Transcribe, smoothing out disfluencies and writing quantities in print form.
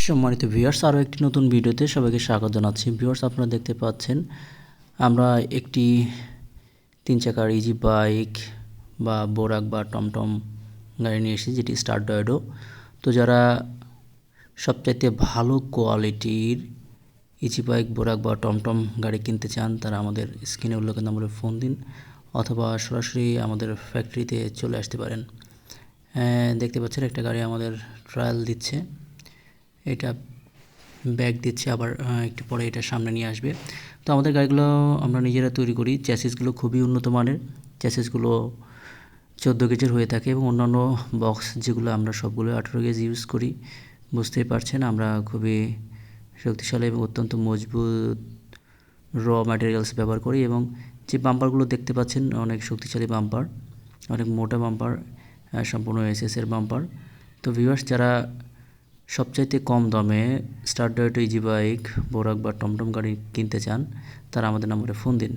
সম্মানিত ভিউয়ার্স, আরও একটি নতুন ভিডিওতে সবাইকে স্বাগত জানাচ্ছি। ভিউয়ার্স, আপনারা দেখতে পাচ্ছেন আমরা একটি 3 চাকার ইজি বাইক বা বোরাক বা টমটম গাড়ি নিয়ে এসেছি, যেটি স্টার ডয়েডো। তো যারা সবচাইতে ভালো কোয়ালিটির ইজি বাইক, বোরাক বা টমটম গাড়ি কিনতে চান, তারা আমাদের স্ক্রিনে উল্লেখিত নম্বরে ফোন দিন অথবা সরাসরি আমাদের ফ্যাক্টরিতে চলে আসতে পারেন। দেখতে পাচ্ছেন একটা গাড়ি আমাদের ট্রায়াল দিচ্ছে, এটা ব্যাক দিচ্ছে, আবার একটু পরে এটা সামনে নিয়ে আসবে। তো আমাদের গাড়িগুলো আমরা নিজেরা তৈরি করি। চ্যাসিসগুলো খুবই উন্নত মানের, চ্যাসিসগুলো 14 গেজের হয়ে থাকে এবং অন্যান্য বক্স যেগুলো আমরা সবগুলো 18 গেজ ইউজ করি। বুঝতেই পারছেন আমরা খুবই শক্তিশালী এবং অত্যন্ত মজবুত র ম্যাটেরিয়ালস ব্যবহার করি। এবং যে বাম্পারগুলো দেখতে পাচ্ছেন অনেক শক্তিশালী বাম্পার, অনেক মোটা বাম্পার, সম্পূর্ণ এসএসের বাম্পার। তো ভিউয়ার্স, যারা সবচাইতে কম দামে স্টার ডয়েডো ইজি বাইক, বোরাক বা টমটম গাড়ি কিনতে চান, তারা আমাদের নম্বরে ফোন দিন।